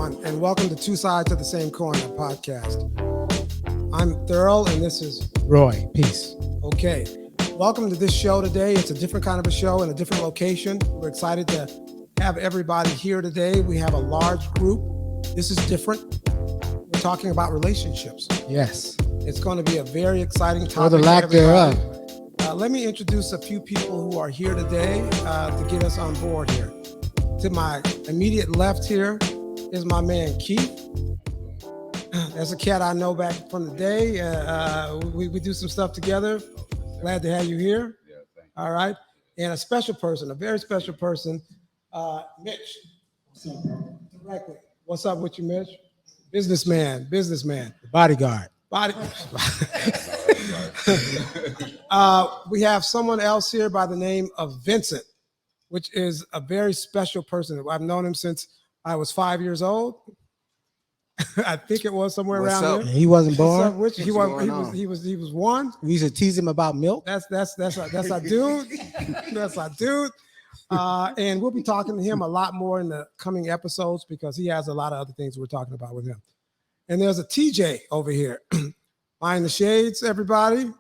everyone, and welcome to Two Sides of the Same Coin, a podcast. I'm Thurl, and this is Roy. Peace. Okay. Welcome to this show today. It's a different kind of a show in a different location. We're excited to have everybody here today. We have a large group. This is different. We're talking about relationships. Yes. It's going to be a very exciting topic. Or the lack thereof. Let me introduce a few people who are here today to get us on board here. To my immediate left here is my man Keith. That's a cat I know back from the day. We do some stuff together. Glad to have you here. Yeah, thank you. All right. And a special person, a very special person, Mitch. What's up, bro? Directly. What's up with you, Mitch? Businessman. The bodyguard. We have someone else here by the name of Vincent, which is a very special person. I've known him since I was 5 years old. I think it was somewhere What's around up? here. He wasn't born. He was one. We used to tease him about milk. That's our dude. That's our dude. And we'll be talking to him a lot more in the coming episodes because he has a lot of other things we're talking about with him. And there's a TJ over here. Behind the shades, everybody.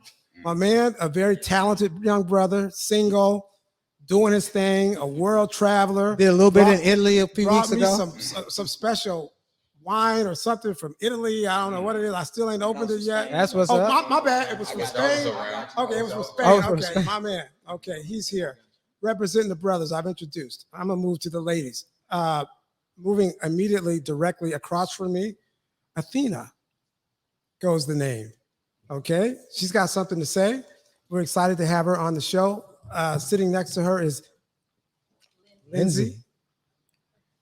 My man, a very talented young brother, single, doing his thing, a world traveler. Did a little bit in Italy a few Brought weeks me ago. some special wine or something from Italy. I don't know what it is. I still ain't opened it yet. That's what's Oh, up. my bad. It was from Spain. Okay, it was from Spain. Oh, from Okay, Spain. my man. Okay, he's here. Representing the brothers I've introduced. I'm going to move to the ladies. Moving immediately directly across from me, Athena goes the name. Okay, she's got something to say. We're excited to have her on the show. Sitting next to her is Lindsay.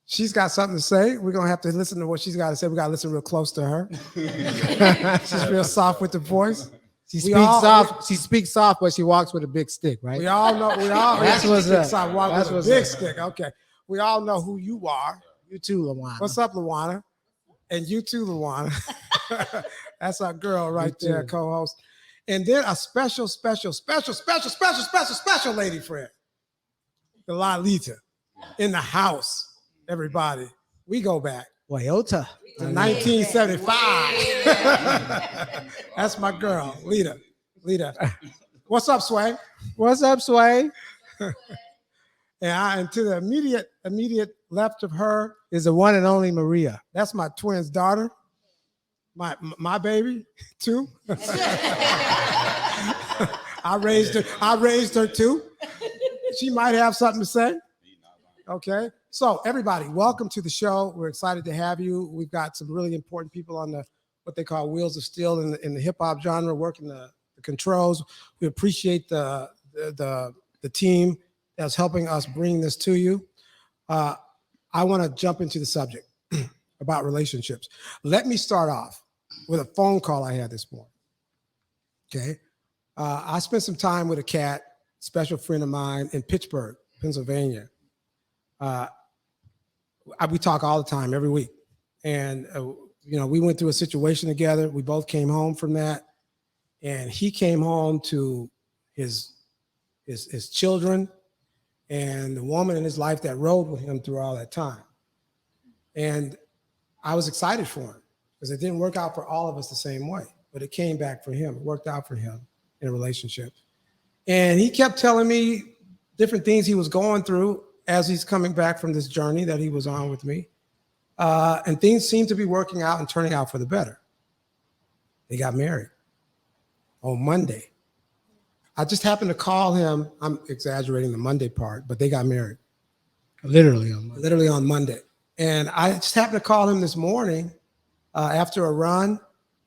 She's got something to say. We're going to have to listen to what she's got to say. We got to listen real close to her. She's real soft with the voice. She speaks soft, but she walks with a big stick, right? We all know. That's what's up. That's what's big stick. Okay. We all know who you are. You too, Lawana. What's up, Luana? And you too, Luana. That's our girl right there, co-host. And then a special lady friend, the Lalita, in the house. Everybody, we go back Toyota. to 1975. That's my girl, Lita. What's up, Sway? What's up, Sway? And to the immediate left of her, Is the one and only Maria. that's my twin's daughter, my baby too. I raised her too. She might have something to say. Okay. So everybody, welcome to the show. We're excited to have you. We've got some really important people on the what they call wheels of steel in the hip hop genre, working the controls. We appreciate the team that's helping us bring this to you. I want to jump into the subject about relationships. Let me start off with a phone call I had this morning. Okay. I spent some time with a cat, special friend of mine in Pittsburgh, Pennsylvania. We talk all the time, every week. And, we went through a situation together. We both came home from that. And he came home to his children and the woman in his life that rode with him through all that time. And I was excited for him because it didn't work out for all of us the same way, but it came back for him. It worked out for him in a relationship. And he kept telling me different things he was going through as he's coming back from this journey that he was on with me. And things seemed to be working out and turning out for the better. They got married on Monday. I just happened to call him. I'm exaggerating the Monday part, but they got married. Literally on Monday. And I just happened to call him this morning after a run.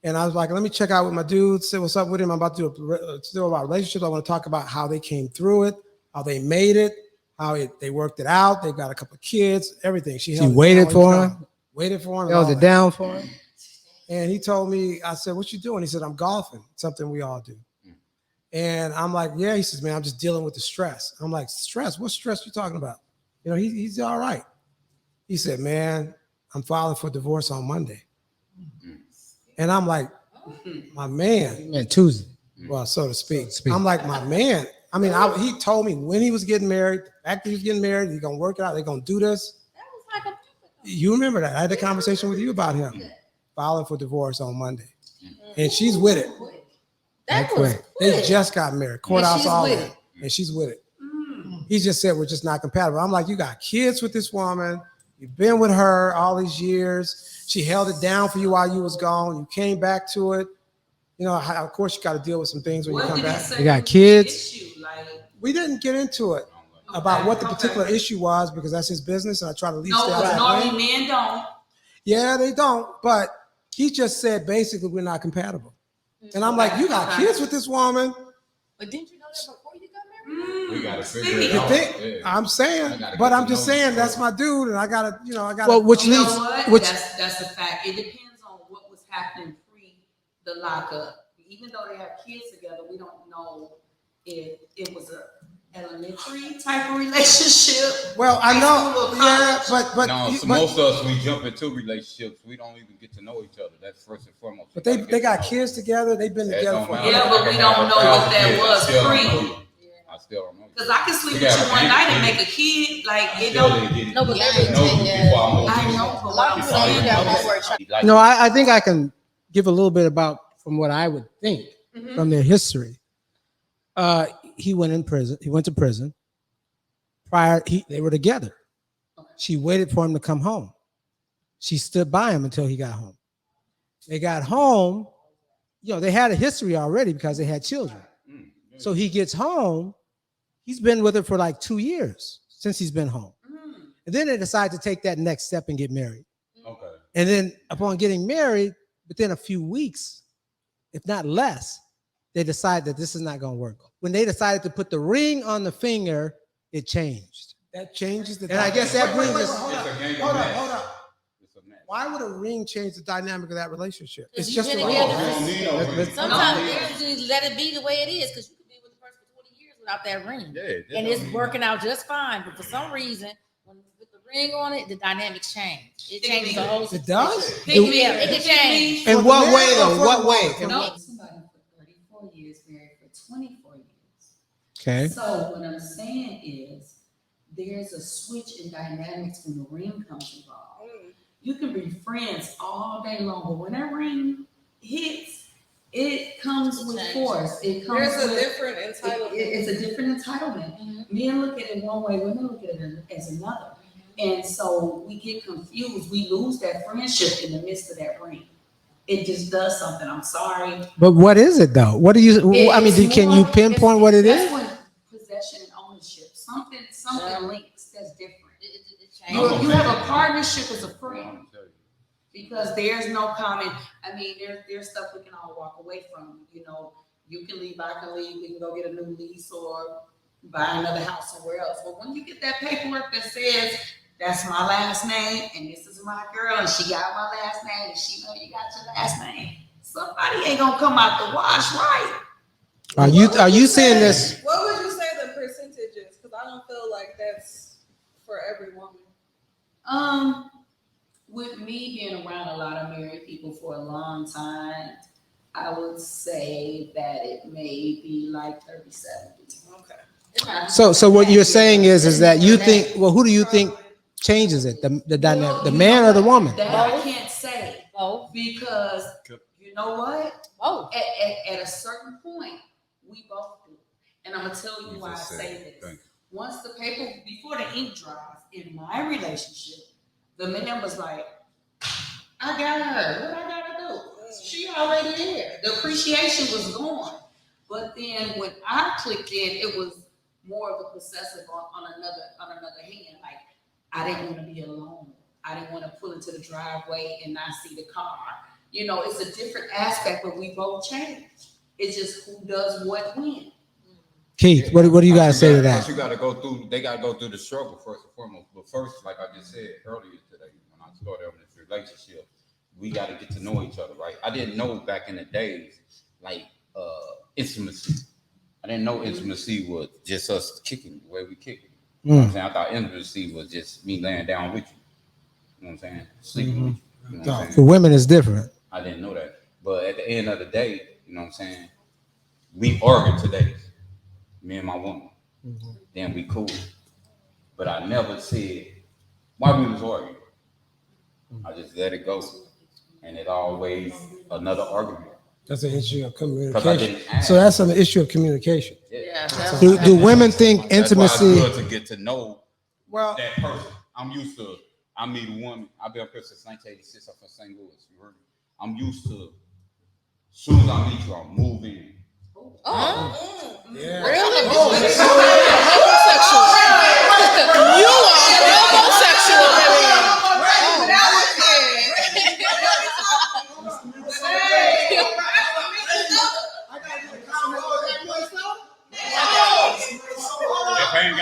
And I was like, let me check out with my dude, say what's up with him. I'm about to do about relationships. I want to talk about how they came through it, how they made it, they worked it out. They got a couple of kids, everything. She waited for him. Held it down for him. And he told me, I said, what you doing? He said, I'm golfing, something we all do. And I'm like, yeah. He says, man, I'm just dealing with the stress. I'm like, stress? What stress you talking about? He's all right. He said, man, I'm filing for divorce on Monday. And I'm like, my man. Man, Tuesday. Well, so to speak. I'm like, my man. I mean, he told me when he was getting married, after he was getting married, he's going to work it out. They're going to do this. You remember that? I had a conversation with you about him filing for divorce on Monday, and she's with it. That was quick. They just got married, courthouse, all with that, and she's with it. He just said we're just not compatible. I'm like, you got kids with this woman. You've been with her all these years. She held it down for you while you was gone. You came back to it. You know, of course, you got to deal with some things when you come back. You got kids. We didn't get into it about what the particular issue was because that's his business, and I try to leave. No, because normally men don't. Yeah, they don't. But he just said basically we're not compatible, and I'm like, you got kids with this woman. But didn't you know that before you got married? We gotta figure it out. Yeah. I'm saying, but I'm just saying that's my dude, and I gotta. Well, which You know leads, what? which That's the fact. It depends on what was happening pre the lockup. Even though they have kids together, we don't know if it was a elementary type of relationship. Well, I know, yeah, but No, so most of us we jump into relationships. We don't even get to know each other. That's first and foremost. But they got kids together. They've been together for. Yeah, but we don't know what that was pre. I still don't know. Because I can sleep with you one night and make a kid. Like it don't. No, but I know, but what I'm saying. no, I think I can give a little bit about from what I would think from their history. He went in prison. He went to prison. They were together. She waited for him to come home. She stood by him until he got home. They got home. They had a history already because they had children. So he gets home. He's been with her for like 2 years since he's been home. And then they decide to take that next step and get married. Okay. And then upon getting married, within a few weeks, if not less, they decide that this is not going to work. When they decided to put the ring on the finger, it changed. That changes the. And I guess that brings us. Hold up. Why would a ring change the dynamic of that relationship? It's just a ring. Sometimes you just let it be the way it is because you could be with the person for 20 years without that ring. Yeah, and it's working out just fine. But for some reason, when with the ring on it, the dynamics change. It changes the whole situation. It does? Yeah, it can change. In what way, though? What way? Somebody for 34 years, married for 24 years. Okay. So what I'm saying is there's a switch in dynamics when the ring comes involved. You can be friends all day long, but when that ring hits, it comes with force. It comes There's a with, different entitlement. It's a different entitlement. Men look at it one way, women look at it as another. And so we get confused. We lose that friendship in the midst of that ring. It just does something. I'm sorry. But what is it though? What do you? Can you pinpoint what it is? That's when possession and ownership. Something links. That's different. You have a partnership as a friend because there's no common. I mean, there's stuff we can all walk away from. You can leave, I can leave. We can go get a new lease or buy another house somewhere else. But when you get that paperwork that says that's my last name and this is my girl and she got my last name and she know you got your last name, somebody ain't gonna come out the wash, right? Are you saying this? What would you say the percentage is? Because I don't feel like that's for every woman. With me being around a lot of married people for a long time, I would say that it may be like 30-70. Okay. So what you're saying is that you think? Well, who do you think changes it? The dynamic, the man or the woman? That I can't say. Both. Because you know what? Both. At a certain point, we both do. And I'm gonna tell you why I say this. Once the paper, before the ink dries in my relationship, the man was like, I got her. What I gotta do? She already there. The appreciation was gone. But then when I clicked in, it was more of a possessive on another hand. Like I didn't want to be alone. I didn't want to pull into the driveway and not see the car. It's a different aspect, but we both change. It's just who does what when. Keith, what do you guys say to that? They got to go through the struggle first and foremost. But first, like I just said earlier today, when I started on this relationship, we got to get to know each other, right? I didn't know back in the days, like intimacy. I didn't know intimacy was just us kicking the way we kick it. You know what I'm saying? I thought intimacy was just me laying down with you. You know what I'm saying? Sleeping with you. You know what I'm saying? For women, it's different. I didn't know that. But at the end of the day, you know what I'm saying? We argue today, me and my woman. Then we cool. But I never said why we was arguing. I just let it go, and it always another argument. That's an issue of Because I communication. didn't ask. So that's an issue of communication. Yeah. Do women think That's why intimacy? it's good to get to know Well, that person. I'm used to. I meet a woman. I've been up here since 1986. I'm from St. Louis. You heard me? I'm used to. As soon as I meet you, I'm moving. Oh, yeah. really? Homosexual. You are homosexual, baby. If I ain't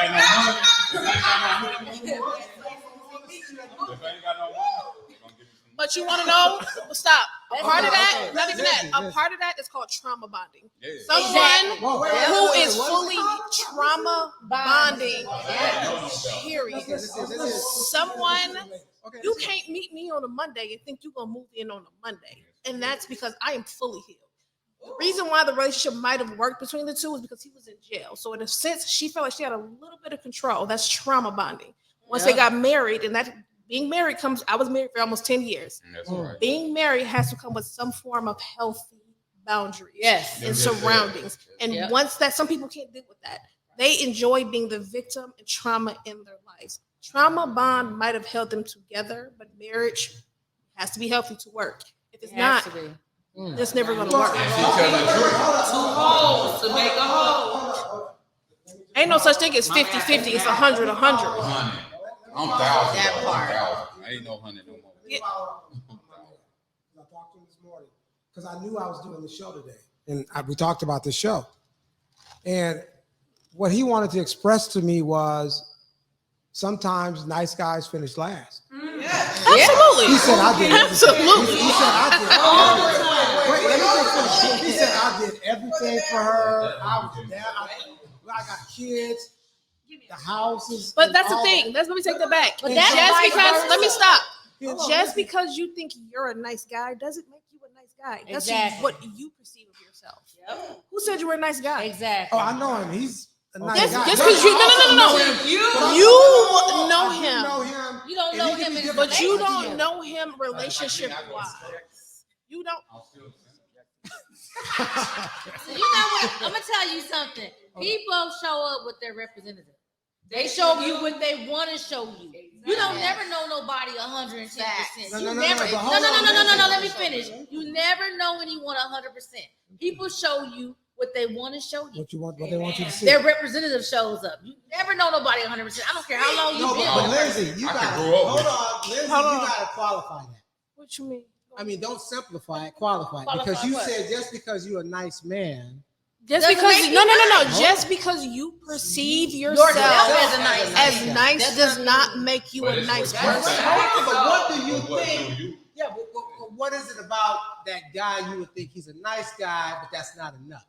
got no money, But you want to know? Stop. A That's part of not that, okay. not even that. A Listen. part of that is called trauma bonding. yeah. Someone Whoa, who is fully trauma bonding. Period. Someone, you can't meet me on a Monday and think you're gonna move in on a Monday, and that's because I am fully healed. The reason why the relationship might have worked between the two is because he was in jail. So in a sense, she felt like she had a little bit of control. That's trauma bonding. Once they got married, and that being married comes, I was married for almost 10 years. That's right. Being married has to come with some form of healthy boundaries Yes. and surroundings. And Yep. once that, some people can't deal with that. They enjoy being the victim and trauma in their lives. Trauma bond might have held them together, but marriage has to be healthy to work. If it's It not, has to be. it's never going to work. Two holes to make a hole. Ain't no such thing as 50-50. It's 100-100. I'm thousand. That part. I ain't no hundred no more. Yeah. I talked to him this morning because I knew I was doing the show today, and we talked about the show. And what he wanted to express to me was sometimes nice guys finish last. Absolutely. He said I did. Absolutely. He said I did. Wait, let me just finish. He said I did everything for her. I was there. I got kids. The houses. But that's the all thing. Let me take that back. But Just that's vice because, versa. let me stop. that. Just because you think you're a nice guy doesn't make you a nice guy. That's Exactly. what you perceive of yourself. Yep. Who said you were a nice guy? Exactly. Oh, I know him. He's a nice Just guy. because you no. You know I do him, know him. You don't And know he can him be as different but you things. don't know him relationship wise. You don't. So you know what? I'm gonna tell you something. People show up with their representative. They show you what they want to show you. You don't never know nobody 110%. No, You no, no, never. no, but No, hold no, on, no, no, no, no, no. listen. Let me finish. You never know anyone 100%. People show you what they want to show you. What they want you to see. Their representative shows up. You never know nobody 100%. I don't care how long you've been. But with them. Lindsay, you I got can grow up hold with on, Lindsay, Hold on. you got to qualify that. What you mean? I mean, don't simplify it, qualify it. Qualify Because you what? said just because you're a nice man. Just Doesn't because make no. you nice. Just because you perceive yourself as a nice as man. nice That does doesn't not make you a nice person. But what do you think? Yeah, but what is it about that guy you would think he's a nice guy, but that's not enough?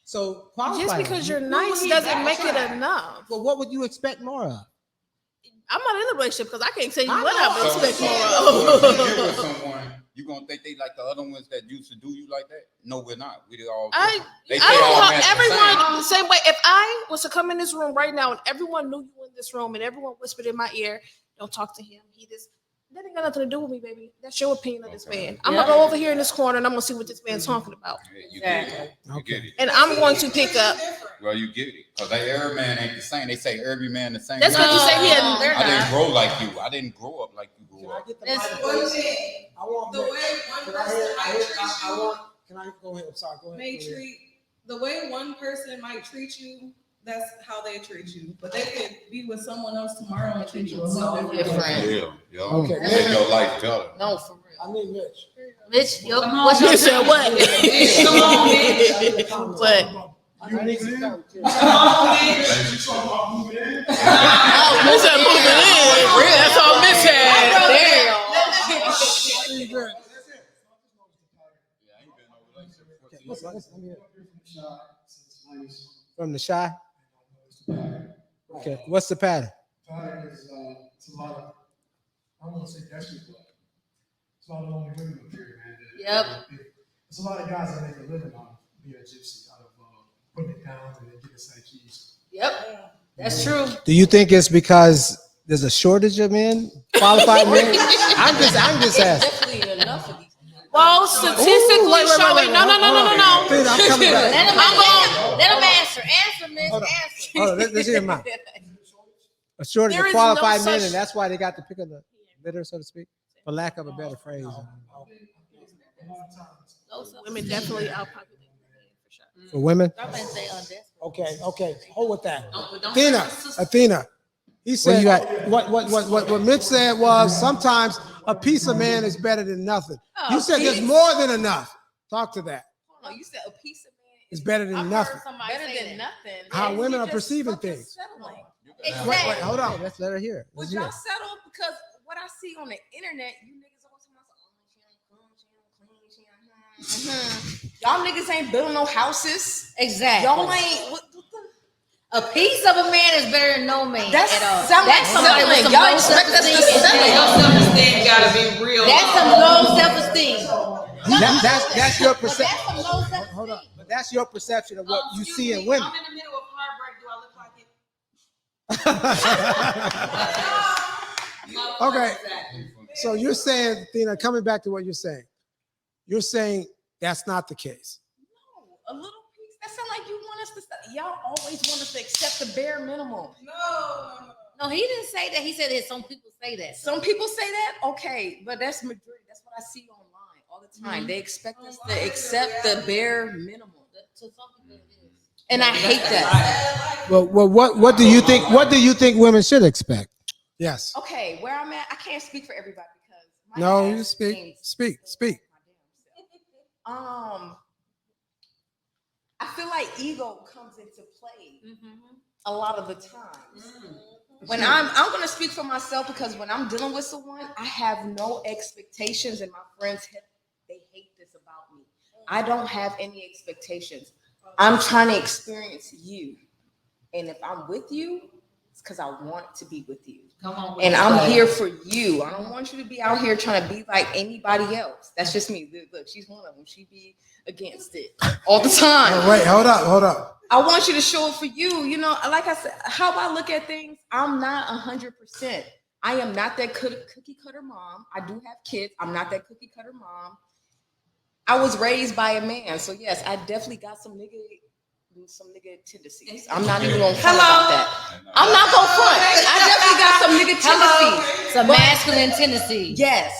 So qualify Just it. because you're nice doesn't make it enough. Well, what would you expect more of? I'm not in a relationship because I can't tell you I what know. I would expect more When you get with of. someone, you gonna think they like the other ones that used to do you like that? No, we're not. We all. I They don't say all know men the everyone the same way. If I was to come in this room right now and everyone knew you in this room and everyone whispered in my ear, "Don't talk to him. He this." That ain't got nothing to do with me, baby. That's your opinion of this man. I'm gonna go over here in this corner and I'm gonna see what this man's talking about, same. You get it. You get it. and I'm going to pick up. Well, you get it. Because every man ain't the same. They say every man the same. That's because you say he had. They're I didn't not. grow like you. I didn't grow up like you grew up. That's- One thing, I want the way one person might treat you, Can I go ahead? I'm sorry. Go ahead. Oh, may treat, the way one person might treat you, that's how they treat you. But they could be with someone else tomorrow and treat you so different. Different. Yeah. Okay. Make your life better. No, for real. I need Mitch. Mitch, yo, Come on, what's your You said what? Come on, man. What? I need some help, too. Come on, man. You said moving in. That's all Miss had. Damn. From the shy? Okay. What's the pattern? Pattern is it's a lot of, I don't want to say desperate, but it's a lot of lonely women up here, man. Yep. It's a lot of guys that make a living on being a gypsy, out of putting it down and then getting some keys. Yep. That's true. Do you think it's because there's a shortage of men, qualified men? I'm just asking. Definitely enough of these. Well, statistically wait, showing, no. Athena, I'm coming back. Let him answer. Answer, miss. Hold on. Answer. Hold on, let's hear him out. A shortage There of is no qualified men, such- and that's why they got the pick of the litter, so to speak, for lack of a better phrase. A lot of times, Women definitely outpopulate for sure. For women? I'm gonna say undesperate. Okay. Hold with that. Don't Athena. He said you got? what Mitch said was sometimes a piece of man is better than nothing. Oh, You said there's more than enough. Talk to that. No, you said a piece of man It's better than I've nothing. heard somebody better say than that. nothing. How Then women you are just perceiving fucking things. settling. Exactly. Hold Hey, on. let's let her hear it. Would Let's hear y'all it. settle? Because what I see on the internet, you niggas always talking about, she ain't clean. Y'all niggas ain't building no houses. Exactly. Y'all ain't. What the? A piece of a man is better than no man That's at all. sound like That's somebody with some settling. Y'all low expect us to self-esteem. settle. and- Your self-esteem gotta be real. That's some low self-esteem. That's your But perception. that's some low self-esteem. Hold on, but that's your perception of what you see in women. I'm in the middle of heartbreak. Do I look like it? Okay. So you're saying, Athena, coming back to what you're saying that's not the case. No, a little piece. That sound like you want us to. Y'all always want us to accept the bare minimum. No, he didn't say that. He said that some people say that. Some people say that, okay, but that's majority. That's what I see online all the time. They expect us to accept the bare minimum, To some people it is. and I hate that. Well, what do you think? What do you think women should expect? Yes. Okay, where I'm at, I can't speak for everybody because my No, ass you speak. ain't- Speak. I feel like ego comes into play a lot of the times. When I'm gonna speak for myself because when I'm dealing with someone, I have no expectations, and my friends they hate this about me. I don't have any expectations. I'm trying to experience you, and if I'm with you, it's because I want to be with you. Come on. And I'm here for you. I don't want you to be out here trying to be like anybody else. That's just me. Look, she's one of them. She be against it all the time. Oh, wait, hold up. I want you to show up for you. You know, like I said, how I look at things, I'm not 100%. I am not that cookie cutter mom. I do have kids. I'm not that cookie cutter mom. I was raised by a man. So yes, I definitely got some nigga tendencies. I'm not even gonna front about that. I'm not gonna front. I definitely got some nigga tendencies. Some But- masculine tendencies. Yes.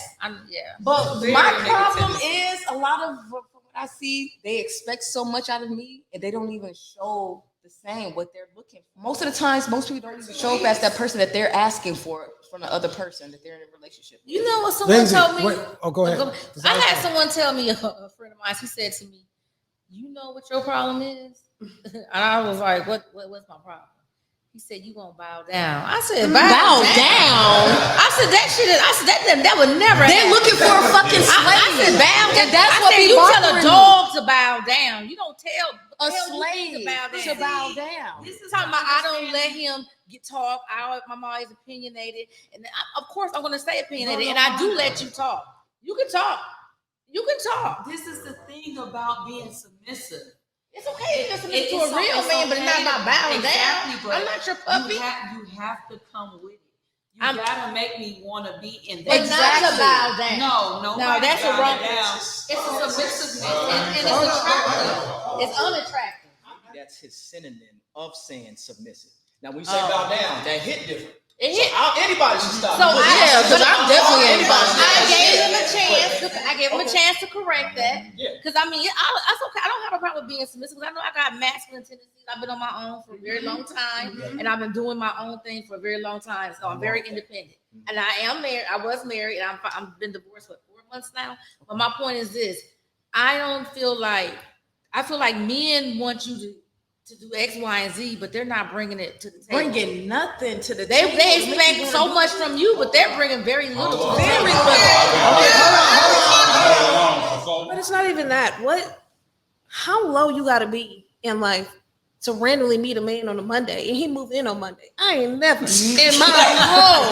Yeah. But Very my negative problem tendency. is a lot of what I see, they expect so much out of me and they don't even show the same what they're looking for. Most of the times, most people don't even show up as that person that they're asking for from the other person that they're in a relationship with. You know what someone Lindsay, told me? go ahead. I had someone tell me, a friend of mine, he said to me, you know what your problem is? And I was like, what's my problem? He said, you gonna bow down. I said, bow down. I said, that would never They're happen. looking for a fucking slave. I said, bow down. And that's I what said, be you tell bothering a me. dog to bow down. You don't tell A you slave to bow down. to bow down. This is talking about I don't let him get talk. I'm always opinionated, and of course I'm going to stay opinionated, and I do let you talk. You can talk. You can talk. This is the thing about being submissive. It's okay to listen to It's a real it's man, but it's not okay. about bowing Exactly, down. but I'm not your puppy. You have to come with it. You I'm- gotta make me want to be in But that. not to bow down. No, No, that's a wrong. down. It's a submissiveness, and it's attractive. It's unattractive. That's his synonym of saying submissive. Now, when you say bow down, that hit different. It hit. Anybody should stop. So because I'm definitely anybody. I gave him a chance. I gave him a chance to correct that. Yeah. Because I mean, that's okay. I don't have a problem with being submissive. Because I know I got masculine tendencies. I've been on my own for a very long time, and I've been doing my own thing for a very long time. So I'm very independent. And I am married. I was married, and I've been divorced for 4 months now. But my point is this: I feel like men want you to do X, Y, and Z, but they're not bringing it to the table. Bringing nothing to the They table. expect so much from you, but they're bringing very little to the table. But it's not even that. How low you gotta be in life to randomly meet a man on a Monday and he move in on Monday? I ain't never in my whole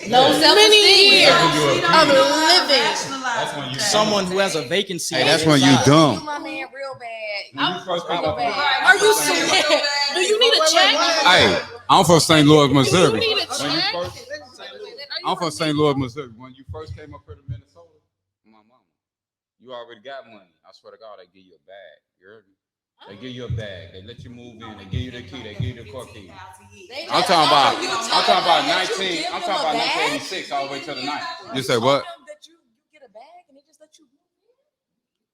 Low self-esteem. years of living. That's when you Someone who has a vacancy. Hey, that's when you dumb. My man, real bad. When you first pick up. Are you serious? Do you need a check? Hey, I'm from St. Louis, Missouri. You need a When you check. first- I'm from St. Louis, Missouri. When you first came up here to Minnesota, my mama, you already got money. I swear to God, they give you a bag. You heard me? They give you a bag. They let you move in. They give you the key. They give you the car key. I'm talking about 19. I'm talking about 1986 all the way to the 90s. You say what? That you get a bag and they just let you.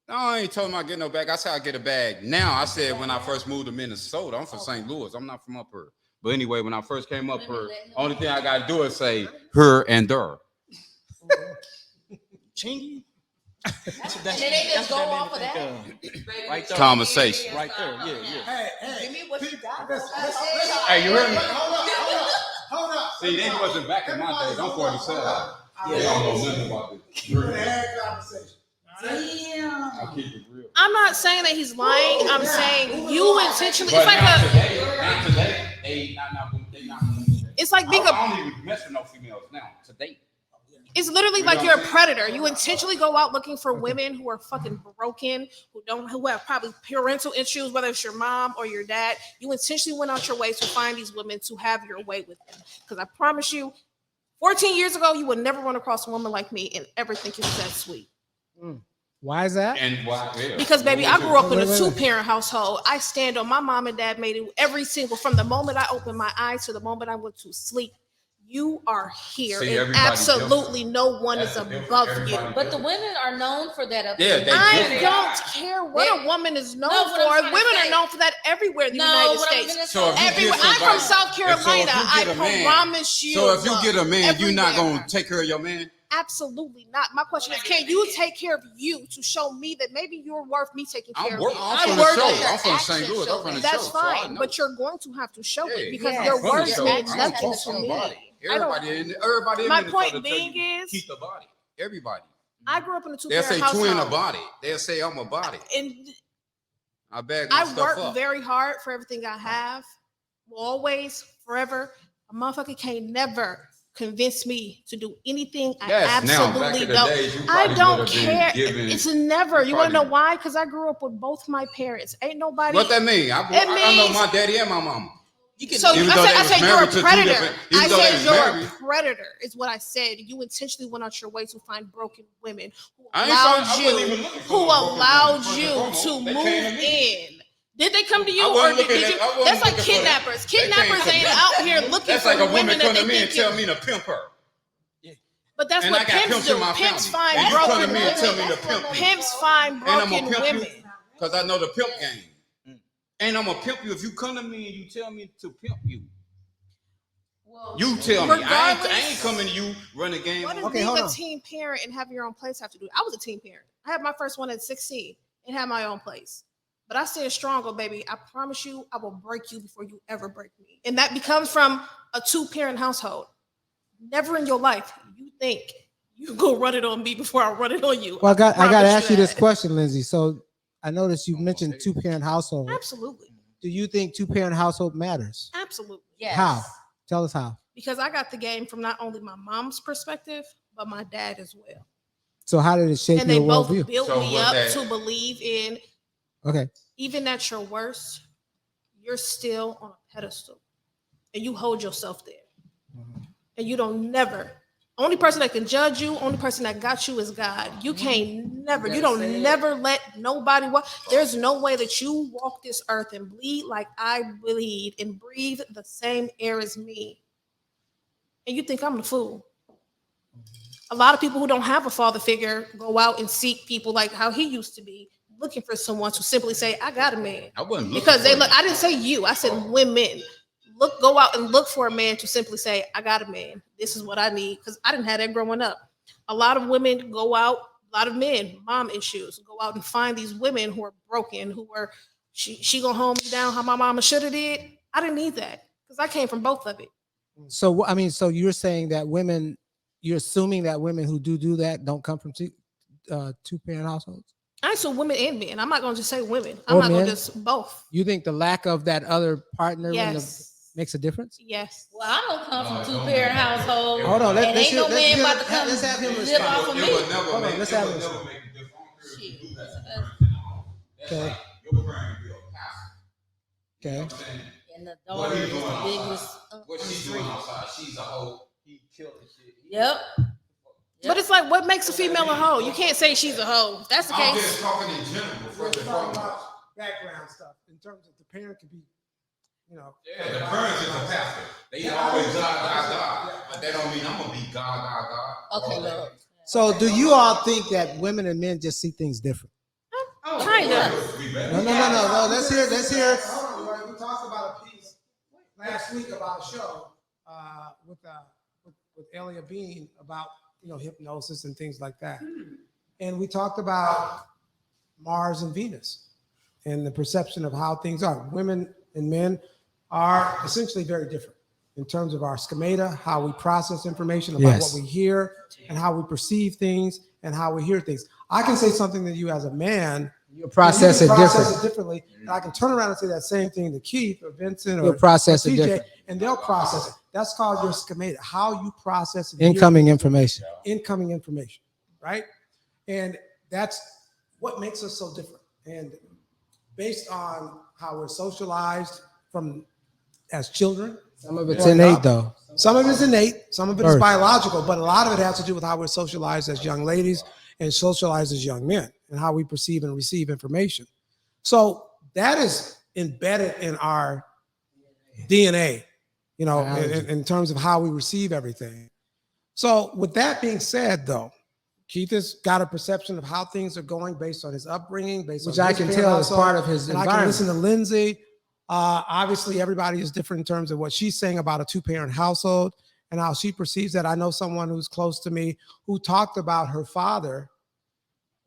No, I ain't told him I get no bag. I said I get a bag. Now I said when I first moved to Minnesota, I'm from St. Louis. I'm not from up here. But anyway, when I first came up here, only thing I gotta do is say her and der. Chingy. That's And they just go off of that. Right there. Conversation. Right there. Yeah. Give me what you got. Hey, you heard me? Hold up. See, they wasn't back in my days. I'm 47. Yeah. They don't know nothing about this. You had conversation. I keep it real. I'm not saying that he's lying. I'm saying you intentionally. But It's like not today. They not. it's like being a. I don't even mess with no females now. Today. It's literally like you're a predator. You intentionally go out looking for women who are fucking broken, who have probably parental issues, whether it's your mom or your dad. You intentionally went out your way to find these women to have your way with them. Because I promise you, 14 years ago, you would never run across a woman like me and ever think it was that sweet. Why is that? And why? Yeah. Because baby, I grew up in a Wait. two-parent household. I stand on my mom and dad made it every single from the moment I opened my eyes to the moment I went to sleep. You are here, See, and everybody absolutely no one is above you. But the women are known for that. Up Yeah, there. they I do. don't care what a woman is known No, what I'm for. trying to Women say- are known for that everywhere in the No, United what I'm States. gonna So if say- you Everywhere. get I'm from somebody- South so if you Carolina. get a I man- promise you. So if you get a man, you not everywhere. gonna take care of your man? Absolutely not. My question is, can you take care of you to show me that maybe you're worth me taking care of you? I'm from worth the it. show. I'm from St. Louis. I'm from the show. That's so I fine, know. but you're going to have to show Yeah, it because yeah. your I'm from the words show. mean I'm nothing from to somebody. me. Everybody in Minnesota My point tell being you, is- keep the body. Everybody. I grew up in a They'll say two-parent twin a household, body. They'll say I'm a body. and I bag my I stuff work up. very hard for everything I have. Always, forever. A motherfucker can't never convince me to do anything I Yes, now back absolutely in the don't. days, you I probably don't would have care. been given. It's never. You want to know probably- why? Because I grew up with both my parents. Ain't nobody. What that mean? I know means- my daddy and my mama. So Even I though said, they I was said you're married a to two predator. different- even I though they said was you're married. a predator is what I said. You intentionally went out your way to find broken women who I allowed wasn't you, even looking for who no broken allowed women, first and you foremost. to They move came to me. in. Did they come to you I or wasn't did looking you? at- I wasn't That's like looking for them. kidnappers. They came Kidnappers to ain't me. out here looking That's for like a woman women that come to they me and think tell you. me to pimp her. But that's And what I got pimps pimps do. in my Pimps family. find And you come to broken me and tell me women. to pimp you. Pimps find And I'm broken gonna pimp women. you because I know the pimp game. And I'm gonna pimp you if you come to me and you tell me to pimp you. You tell me. I ain't coming to you run a game. What does Okay, being hold a on. teen parent and having your own place have to do? I was a teen parent. I had my first one at 16 and had my own place. But I stand strong, oh baby. I promise you, I will break you before you ever break me. And that becomes from a two-parent household. Never in your life you think you go run it on me before I run it on you. Well, I got to promise ask you this that. question, Lindsay. So I noticed you mentioned two-parent household. Absolutely. Do you think two-parent household matters? Absolutely. Yes. How? Tell us how. Because I got the game from not only my mom's perspective, but my dad as well. So how did it shape And they your both worldview? built So me what up that- to believe in Okay. even at your worst, you're still on a pedestal and you hold yourself there. And you don't never, only person that can judge you, only person that got you is God. You can't never, you don't never let nobody walk. There's no way that you walk this earth and bleed like I bleed and breathe the same air as me. And you think I'm the fool. A lot of people who don't have a father figure go out and seek people like how he used to be, looking for someone to simply say, I got a man. I wasn't looking Because they for look, you. I didn't say you, I said women. Go out and look for a man to simply say, I got a man. This is what I need. Because I didn't have that growing up. A lot of women go out, a lot of men, mom issues, go out and find these women who are broken, who are, she gonna hold me down how my mama should have did. I didn't need that because I came from both of it. So I mean, so you're saying that women, you're assuming that women who do that don't come from two-parent households? I saw women and men. I'm not gonna just say women. I'm Or not gonna men? just both. You think the lack of that other partner in the, Yes. makes a difference? Yes. Well, I don't come from two-parent household. Hold on, and ain't no man about to come let's have him live respond. off of me. It would never Hold on, make- let's it have would this. never make a difference. I don't care if you do that. Shit. Okay. Your brain will be a pastor. Okay. You know what I'm saying? And And the daughter is the biggest. What she doing outside? She's a hoe. He killed the shit. Yep. But it's like, what makes a female a hoe? You can't say she's a hoe. If that's the I'm case. just talking in general. We're First and talking foremost. about background stuff in terms of the parent could be, you know. Yeah, the parents is a pastor. They always God. But that don't mean I'm gonna be God. Okay, look. So do you all think that women and men just see things different? Kind of. No. Let's hear. Hold on, we talked about a piece last week about a show with Elia Bean about, you know, hypnosis and things like that. And we talked about Mars and Venus and the perception of how things are. Women and men are essentially very different in terms of our schemata, how we process information about Yes. what we hear and how we perceive things and how we hear things. I can say something to you as a man. You process it different. differently. And I can turn around and say that same thing to Keith or Vincent or You'll process it TJ, different. and they'll process it. That's called your schemata, how you process and Incoming hear information. incoming information, right? And that's what makes us so different. And based on how we're socialized from as children, Some of it's growing innate up, though. some of it's innate, some of it is Birth. biological, but a lot of it has to do with how we're socialized as young ladies and socialized as young men and how we perceive and receive information. So that is embedded in our DNA, you know, in terms of how we receive everything. So with that being said, though, Keith has got a perception of how things are going based on his upbringing, based Which on I his can parent tell is household, part of his and I can listen environment. to Lindsay. Obviously, everybody is different in terms of what she's saying about a two-parent household and how she perceives that. I know someone who's close to me who talked about her father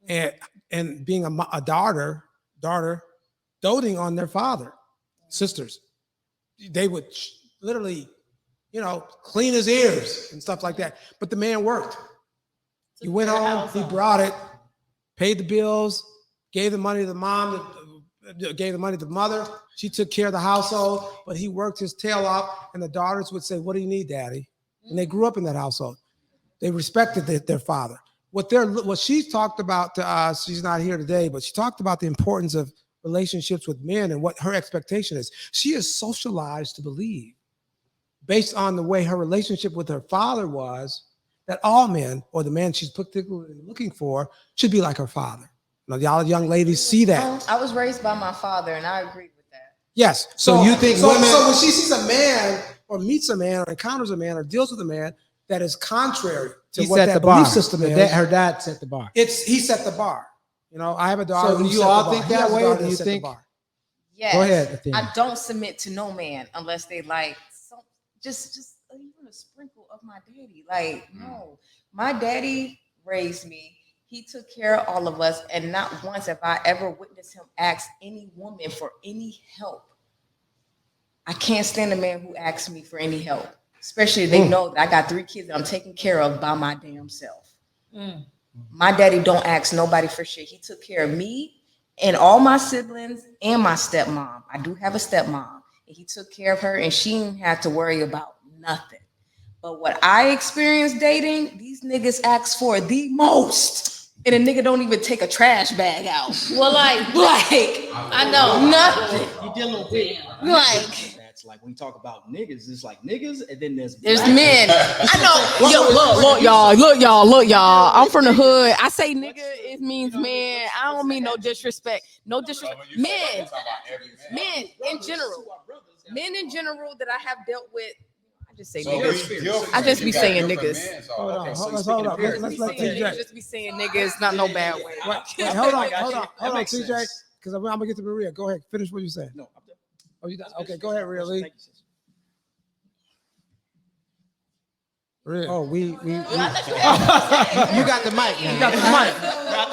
and being a daughter doting on their father, sisters. They would literally, you know, clean his ears and stuff like that. But the man worked. He went home, he brought it, paid the bills, gave the money to the mom, gave the money to the mother. She took care of the household, but he worked his tail off. And the daughters would say, "What do you need, Daddy?" And they grew up in that household. They respected their father. What she's talked about to us, she's not here today, but she talked about the importance of relationships with men and what her expectation is. She is socialized to believe, based on the way her relationship with her father was, that all men, or the man she's particularly looking for, should be like her father. Now, y'all young ladies see that. I was raised by my father, and I agree with that. Yes. So you think so women- when she sees a man or meets a man or encounters a man or deals with a man that is contrary to He what set that the bar. belief system is, Her dad set the bar. he set the bar. You know, I have a daughter. So do who you set the all bar. think He that has a way, daughter or do that you set the think- bar. Yes. Go ahead, Athena. I don't submit to no man unless they like just even a sprinkle of my daddy. Like, no, my daddy raised me. He took care of all of us, and not once have I ever witnessed him ask any woman for any help. I can't stand a man who asks me for any help, especially if they know that I got 3 kids that I'm taking care of by my damn self. My daddy don't ask nobody for shit. He took care of me and all my siblings and my stepmom. I do have a stepmom, and he took care of her, and she didn't have to worry about nothing. But what I experienced dating, these niggas ask for the most, and a nigga don't even take a trash bag out. Well, like I know Nothing. You're dealing with Like, that's like when you talk about niggas, it's like niggas, and then there's there's men. I know. Yo, look, y'all. I'm from the hood. I say nigga, it means man. I don't mean no disrespect. No disrespect. Men in general. Men in general that I have dealt with. I just say niggas. I just be saying niggas. Hold on, Okay, so hold speaking on. of parents, Let's we let see TJ. Just be saying niggas, not no bad way. Wait, hold on, That makes TJ, sense. because I'm gonna get to Maria. Go ahead, finish what you said. No, I'm done. Oh, you okay? Go ahead, Maria Lee. Thank you, sis. Maria. Oh, we you got the mic. You got the mic.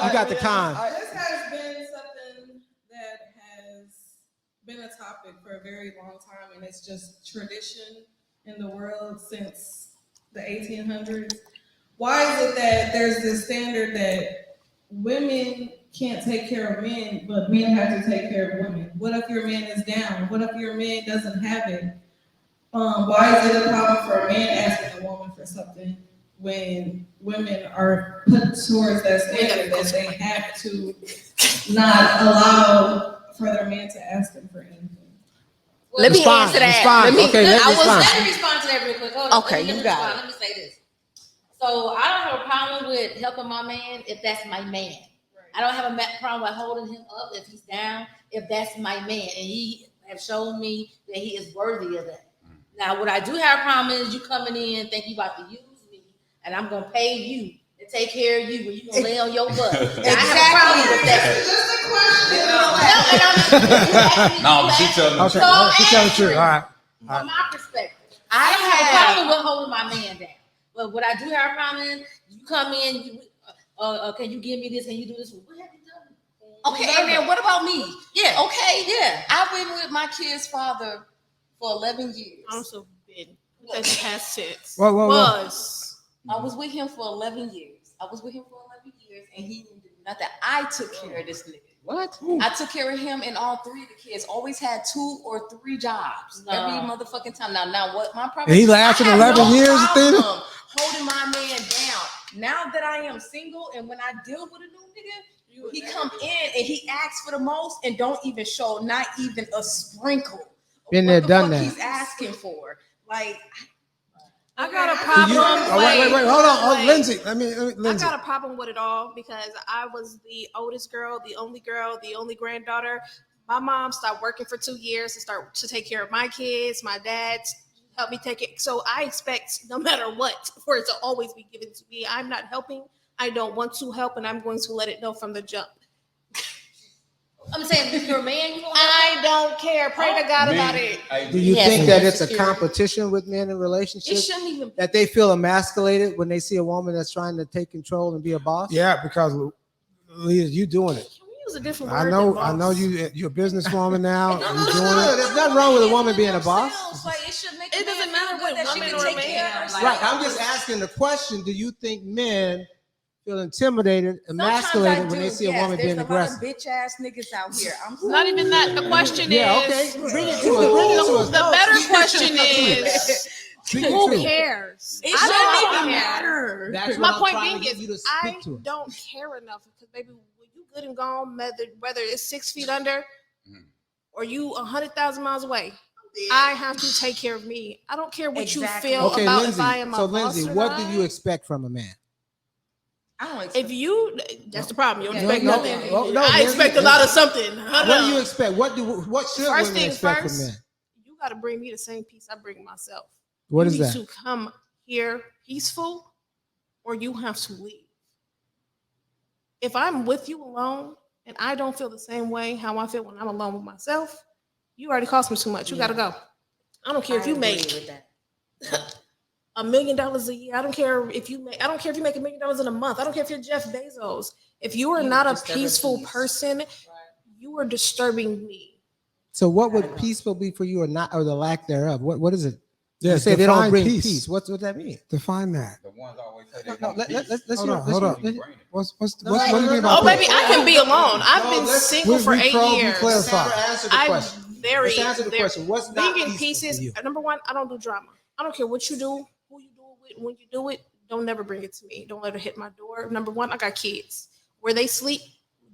You got the con. This has been something that has been a topic for a very long time, and it's just tradition in the world since the 1800s. Why is it that there's this standard that women can't take care of men, but men have to take care of women? What if your man is down? What if your man doesn't have it? Why is it a problem for a man asking a woman for something when women are put towards that standard that they have to not allow for their man to ask them for anything? Let me Respond, answer that. respond. Let me, Okay, let I was respond. Let me respond to that real quick. Hold on. Okay, Let me you got respond. Let me say this. So I don't have a problem with helping my man if that's my man. I don't have a problem with holding him up if he's down, if that's my man. And he has shown me that he is worthy of that. Now, what I do have a problem is you coming in think you about to use me and I'm going to pay you to take care of you when you going to lay on your butt. Now, I have a problem with that. No, but she telling the Okay, truth. she telling the truth. All right. From my perspective, I don't have a problem with holding my man down. But what I do have a problem is you come in, can you give me this and you do this? What have you done? Okay, and then what about me? Yeah. Okay, Yeah. I've been with my kid's father for 11 years. Also been that's past tense. Whoa, whoa, whoa. Was. I was with him for 11 years. And he didn't do nothing. I took care of this nigga. What? I took care of him and all three of the kids. Always had 2 or 3 jobs every motherfucking time. Now what my problem? And he lasted I have 11 years, problem Athena? holding my man down. Now that I am single, and when I deal with a new nigga, he come in and he asks for the most and don't even show not even a sprinkle. of Been what there, the done fuck that. He's asking for like. I got a Do problem. you, wait, hold on. Oh, Wait. Lindsay, I Lindsay. got a problem with it all because I was the oldest girl, the only granddaughter. My mom stopped working for 2 years to start to take care of my kids. My dad helped me take it. So I expect no matter what for it to always be given to me. I'm not helping. I don't want to help, and I'm going to let it know from the jump. I'm saying, if you're a man, you I don't care. Pray to God about it. Do you Yes, think that yes, it's a security. competition with men in It relationships? shouldn't even. That they feel emasculated when they see a woman that's trying to take control and be a boss? Yeah, because Leah, you doing it. Can we use a different word? I than know boss? you're a businesswoman now. No, You're no, doing no, it. There's nothing wrong with a woman being a boss. Like, it should make It a man doesn't feel matter good what that she woman can or take man. care of herself. Right. I'm just asking the question. Do you think men feel intimidated, emasculated when they see a woman being aggressive? There's a lot of bitch ass niggas out here. I'm sorry. Not even that. The question Yeah, is. okay. Bring it to us. Bring it to us. The No, better speak- question is, speak it who to us. cares? It I shouldn't don't even care. matter. That's My what I'm point trying to being get you to is, I speak to us. don't care enough because, baby, when you good and gone, whether it's 6 feet under or you 100,000 miles away, I have to take care of me. I don't care what Exactly. you feel Okay, about Lindsay. if I am my So, boss Lindsay, or what not. do you expect from a man? I don't expect If you, that's the problem. You don't No, expect no, nothing. no, I Lindsay, expect a lot of something. What do you expect? What should First women things expect first, from men? you got to bring me the same peace I bring myself. What you is need that? to come here peaceful or you have to leave. If I'm with you alone and I don't feel the same way how I feel when I'm alone with myself, you already cost me too much. You got to go. I don't care if you make $1 million a year. I don't care if you make $1 million in a month. I don't care if you're Jeff Bezos. If you are not a peaceful person, you are disturbing me. So, what would peaceful be for you, or not, or the lack thereof? What is it? Yeah, You say they don't define bring peace. peace. What that mean? Define that. The ones always say they No, want let's peace. Hold up. What do you mean Oh, about baby, peace? I can be alone. I've No, been let's- single for 8 years. clarify. Answer the I'm question. very, Let's answer the very- question. What's not being in peaceful pieces. for you? Number one, I don't do drama. I don't care what you do, who you do it with, when you do it. Don't never bring it to me. Don't let it hit my door. Number one, I got kids. Where they sleep,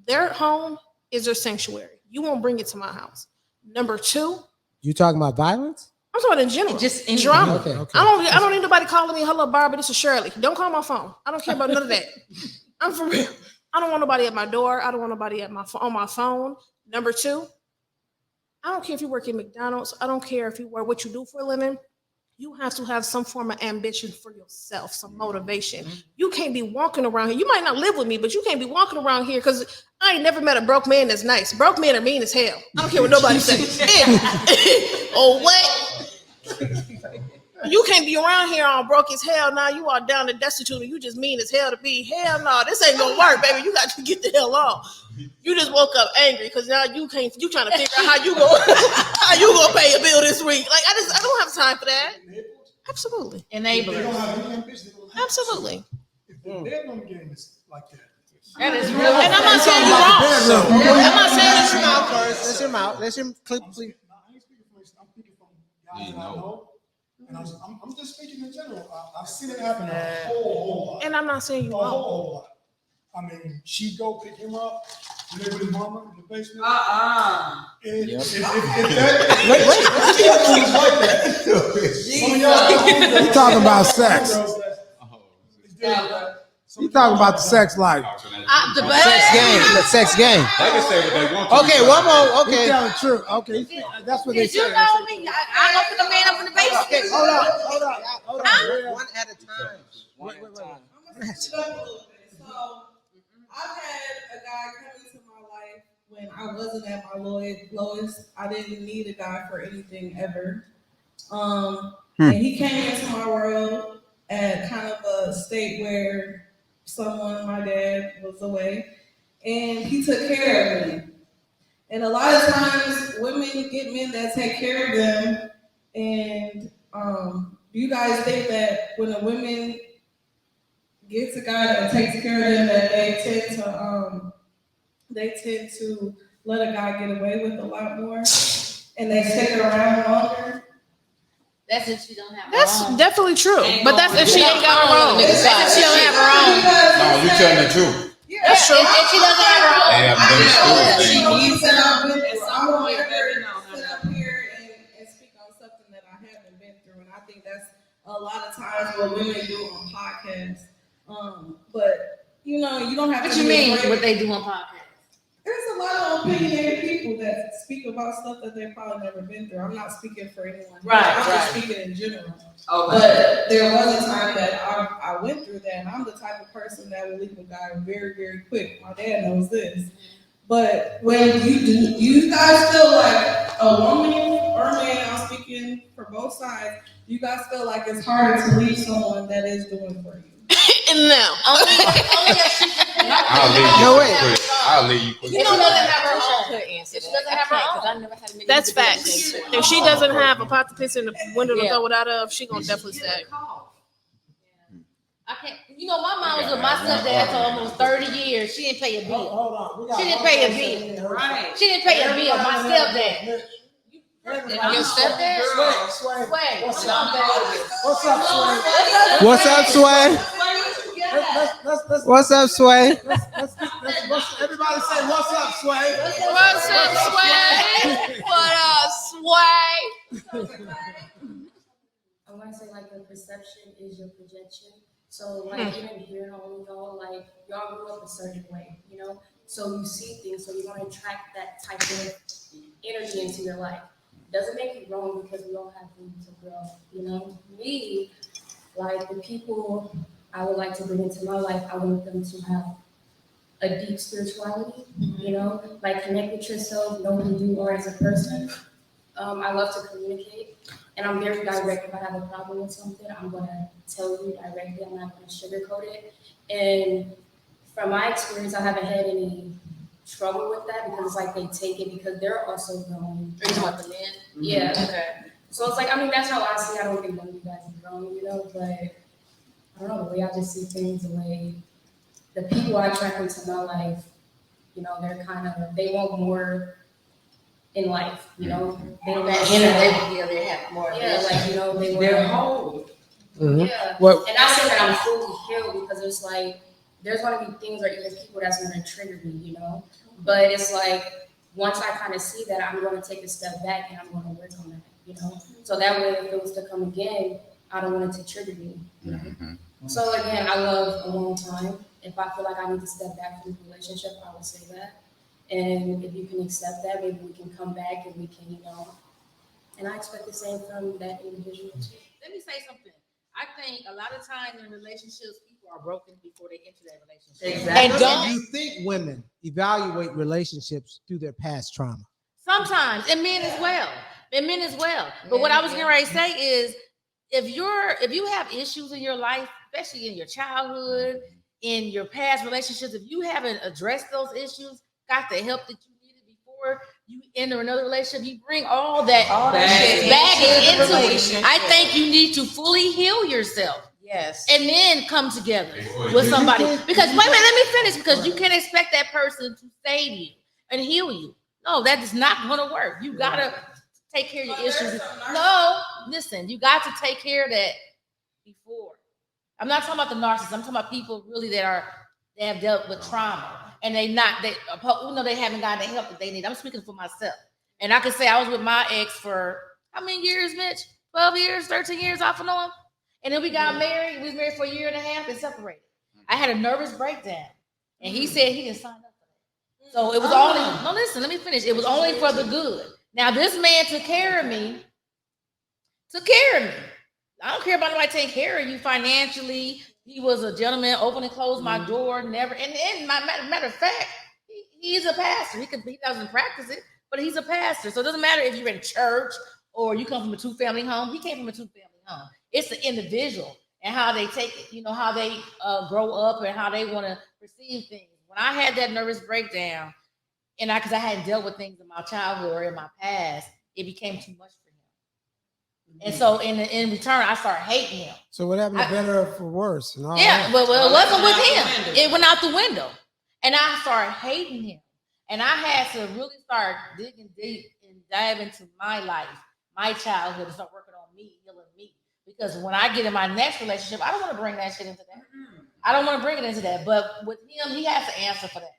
their home is their sanctuary. You won't bring it to my house. Number two, You talking about violence? I'm talking about in general. Just in drama. Okay. I don't need nobody calling me, hello, Barbara, this is Shirley. Don't call my phone. I don't care about none of that. I'm for real. I don't want nobody at my door. I don't want nobody at on my phone. Number two, I don't care if you work at McDonald's. I don't care if you work what you do for a living. You have to have some form of ambition for yourself, some motivation. You can't be walking around here. You might not live with me, but you can't be walking around here because I ain't never met a broke man that's nice. Broke men are mean as hell. I don't care what nobody says. Oh, what? You can't be around here all broke as hell. Now you are down and destitute and you just mean as hell to be. Hell no, this ain't gonna work, baby. You got to get the hell off. You just woke up angry because now you trying to figure out how you gonna pay a bill this week. Like I don't have time for that. Absolutely. They don't have any ambition. They don't have Absolutely. If the bedroom game is like that. That is real. And I'm not saying you're wrong. I'm not saying Let's it's hear him wrong. out first. Let's hear him out. Let's hear him clip, please. No, I ain't speaking from. I'm speaking from guys that I know, and I'm just speaking in general. I've seen it happen a whole lot. And I'm not saying A you're wrong. whole lot. I mean, she'd go pick him up, live with his mama in the basement. Yep. If that, You talking about sex. You talking about the sex life. The Sex game. The sex game. They can say what they want to. Okay, one more. He's Okay. telling the truth. Okay, that's what they Did you say. know me? I don't put the man up in the basement. Okay, hold on. One at a time. One at a time. I'm gonna switch it up a little bit. So I've had a guy come into my life when I wasn't at my lowest. I didn't need a guy for anything ever. And he came into my world at kind of a state where my dad was away, and he took care of me. And a lot of times women get men that take care of them, and you guys think that when a woman gets a guy that takes care of them, that they tend to let a guy get away with a lot more, and they stick around longer. That's if she don't have That's her own. definitely true. But that's if she ain't got her own. That's if she don't have her own. No, you telling the truth. That's true. If she doesn't have her own. They have been She school. needs that I've been through. At I some won't point, ever they know how sit to- up here and speak on something that I haven't been through, and I think that's a lot of times what women do on podcasts. But you know, you don't have What to. you be mean? afraid. What they do on podcast? There's a lot of opinionated people that speak about stuff that they've probably never been through. I'm not speaking for anyone. Right, I'm just right. speaking in general. Okay. But there was a time that I went through that, and I'm the type of person that will leave a guy very, very quick. My dad knows this. But when you guys feel like a woman or a man, I'm speaking for both sides, you guys feel like it's harder to leave someone that is doing for you. And now. Only if she I'll leave you. No way. quick. I'll leave you quick. If she doesn't have her I own. could answer If she that. doesn't have her I can't, 'cause own. I never had a nigga That's who could do facts. that. If she doesn't have a pot to piss in the window to Yeah. throw it out of, she gonna definitely stay. I can't. You know, my mom was with my stepdad for almost 30 years. She didn't pay a bill. Hold on. We got She didn't one pay a person in bill. here. Right. She didn't pay a bill. My stepdad. Your stepdad? Sway. Wait, What's come on, up? baby. What's up, Sway? What's up, Sway? Let's What's up, Sway? everybody say what's up, Sway? What's up, Sway? What up, Sway? I want to say like your perception is your projection. So like even hearing all of y'all, like y'all grew up a certain way, you know? So you see things, so you want to attract that type of energy into your life. Doesn't make it wrong because we all have room to grow, you know? Me, like the people I would like to bring into my life, I want them to have a deep spirituality, you know? Like connect with yourself, know who you are as a person. I love to communicate. And I'm very direct. If I have a problem with something, I'm gonna tell you directly. I'm not gonna sugarcoat it. And from my experience, I haven't had any trouble with that because it's like they take it because they're also growing. Are you talking about the men? Yeah. Okay. So it's like, I mean, that's how I see it. I don't think none of you guys are growing, you know, but I don't know, the way I just see things, the way the people I attract into my life, you know, they're kind of, they want more in life, you know. They don't That want they have more. yeah, like, you know, they They're want whole. yeah. What? And I say that I'm fully healed because it's like there's gonna be things or even people that's gonna trigger me, you know. But it's like once I kind of see that, I'm gonna take a step back and I'm gonna work on that, you know. So that way, if it was to come again, I don't want it to trigger me. You know? So again, I love a long time. If I feel like I need to step back from the relationship, I will say that. And if you can accept that, maybe we can come back and we can, you know. And I expect the same from that individual too. Let me say something. I think a lot of times in relationships, people are broken before they enter that relationship. Exactly. And don't You think women evaluate relationships through their past trauma? sometimes, and men as well. And men as well. But what I was getting ready to say is if you have issues in your life, especially in your childhood, in your past relationships, if you haven't addressed those issues, got the help that you needed before you enter another relationship, you bring all that shit baggage into the into it. relationship. I think you need to fully heal yourself. Yes. And then come together with somebody. Because wait, let me finish. Because you can't expect that person to save you and heal you. No, that is not going to work. You gotta take care of your issues. No, listen, you got to take care of that before. I'm not talking about the narcissists. I'm talking about people really that They have dealt with trauma, and they haven't gotten the help that they need. I'm speaking for myself, and I can say I was with my ex for how many years, Mitch? 12 years, 13 years off and on, and then we got married. We was married for a year and a half and separated. I had a nervous breakdown, and he said he didn't sign up for that. So it was only no. Listen, let me finish. It was only for the good. Now this man took care of me. I don't care about nobody taking care of you financially. He was a gentleman, open and close my door, never. And matter of fact, he's a pastor. He doesn't practice it, but he's a pastor. So it doesn't matter if you're in church or you come from a 2-family home. He came from a 2-family home. It's the individual and how they take it, how they grow up and how they want to perceive things. When I had that nervous breakdown, and because I hadn't dealt with things in my childhood or in my past, it became too much for him. And so in return, I started hating him. So what happened to better or for worse? And all Yeah, that? but it wasn't with him. It went out the window. And I started hating him. And I had to really start digging deep and dive into my life, my childhood, and start working on me, healing me. Because when I get in my next relationship, I don't want to bring that shit into that. I don't want to bring it into that. But with him, he has to answer for that.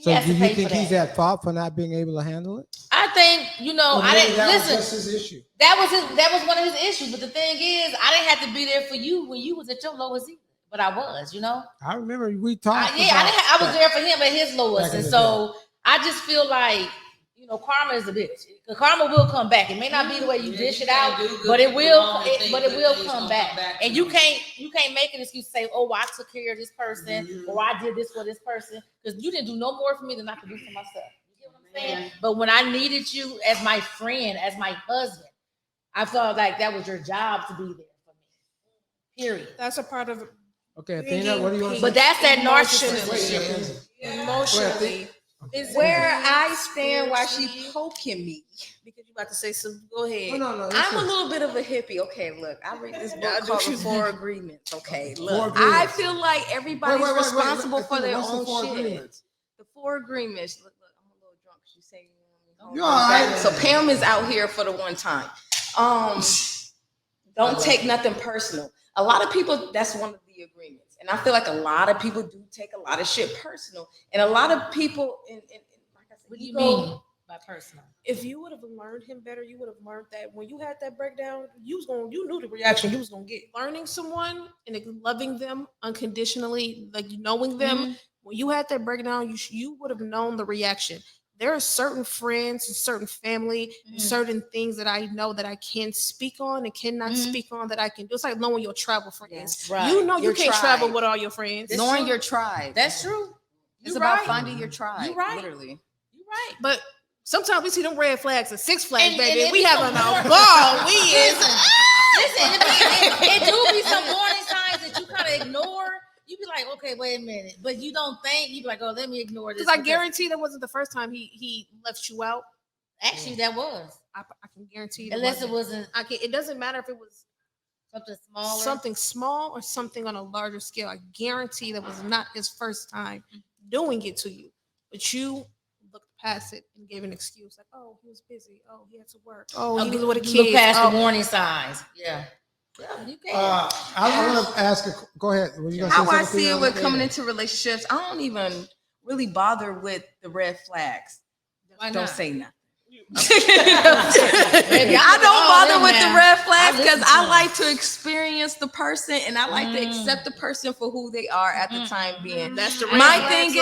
So do you think he's at fault for not being able to handle it? I think, I didn't listen. That's his issue. That was one of his issues. But the thing is, I didn't have to be there for you when you was at your lowest either. But I was, I remember we talked. I was there for him at his lowest. And so I just feel like, karma is a bitch. The karma will come back. It may not be the way you dish it out, but it will. But it will come back. And you can't make an excuse to say, "Oh, I took care of this person," or "I did this for this person," because you didn't do no more for me than I could do for myself. You get what I'm saying? But when I needed you as my friend, as my husband, I felt like that was your job to be there for me. Period. That's a part of it. Okay, Athena, what do you want to say? But that's that narcissism. Emotionally. Where I stand while she poking me. Because you about to say something. Go ahead. No, I'm a little bit of a hippie. Okay, look, I read this book called The 4 Agreements. Okay, look, I feel like everybody's responsible for their own shit. The 4 Agreements. Look, I'm a little drunk. You say you're all right. So Pam is out here for the one time. Don't take nothing personal. A lot of people, that's one of the agreements. And I feel like a lot of people do take a lot of shit personal. And a lot of people, like I said, what do you mean by personal? If you would have learned him better, you would have learned that when you had that breakdown, you knew the reaction you was gonna get. Learning someone and loving them unconditionally, like knowing them, when you had that breakdown, you would have known the reaction. There are certain friends and certain family, and certain things that I know that I can speak on and cannot speak on that I can do. It's like knowing your travel friends. Right. You can't travel with all your friends. Knowing your tribe. That's true. It's about finding your tribe. You're right. Literally. You're right. But sometimes we see them red flags at Six Flags, And baby. it We be having a some ball. We is. Listen, it do be some warning signs that you kind of ignore. You be like, okay, wait a minute, but you don't think. You be like, oh, let me ignore this. Because I guarantee that wasn't the first time he left you out. Actually, that was. I can guarantee. Unless it wasn't. It doesn't matter if it was something small or something on a larger scale. I guarantee that was not his first time doing it to you, but you looked past it and gave an excuse like, oh, he was busy. Oh, he had to work. Oh, he was with a kid. Look past the warning signs. Yeah. Yeah, you can. I want to ask her. Go ahead. How I see it with coming into relationships, I don't even really bother with the red flags. Don't say nothing. I don't bother with the red flags because I like to experience the person and I like to accept the person for who they are at the time being. That's the my thing is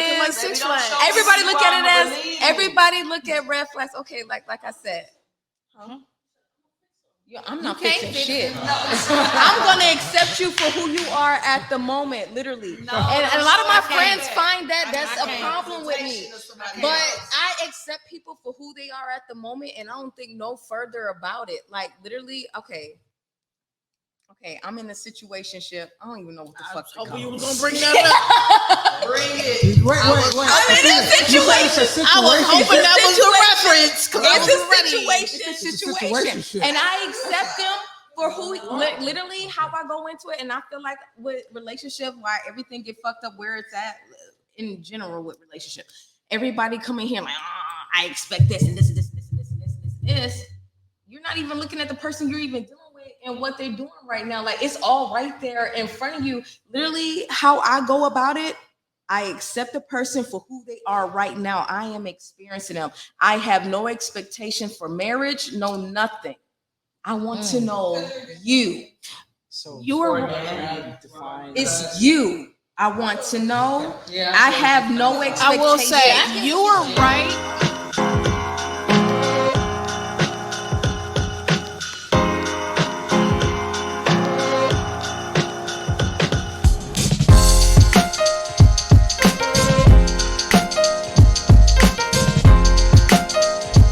everybody look at it as everybody look at red flags. Okay, like I said. I'm not fixing shit. I'm gonna accept you for who you are at the moment, literally. And a lot of my friends find that's a problem with me. But I accept people for who they are at the moment, and I don't think no further about it. Like literally, okay, I'm in a situationship. I don't even know what the fuck. You was gonna bring that up. Bring it. Wait. I'm in a situation. I was hoping that was a reference. It's a situation. And I accept them for who, literally how I go into it. And I feel like with relationship, why everything get fucked up where it's at in general with relationship. Everybody come in here like, I expect this and this and this and this and this and this and this. You're not even looking at the person you're even dealing with and what they're doing right now. Like it's all right there in front of you. Literally how I go about it, I accept the person for who they are right now. I am experiencing them. I have no expectation for marriage, no nothing. I want to know you. So You are defined. it's you. I want to know. I have no expectation. I will say you are right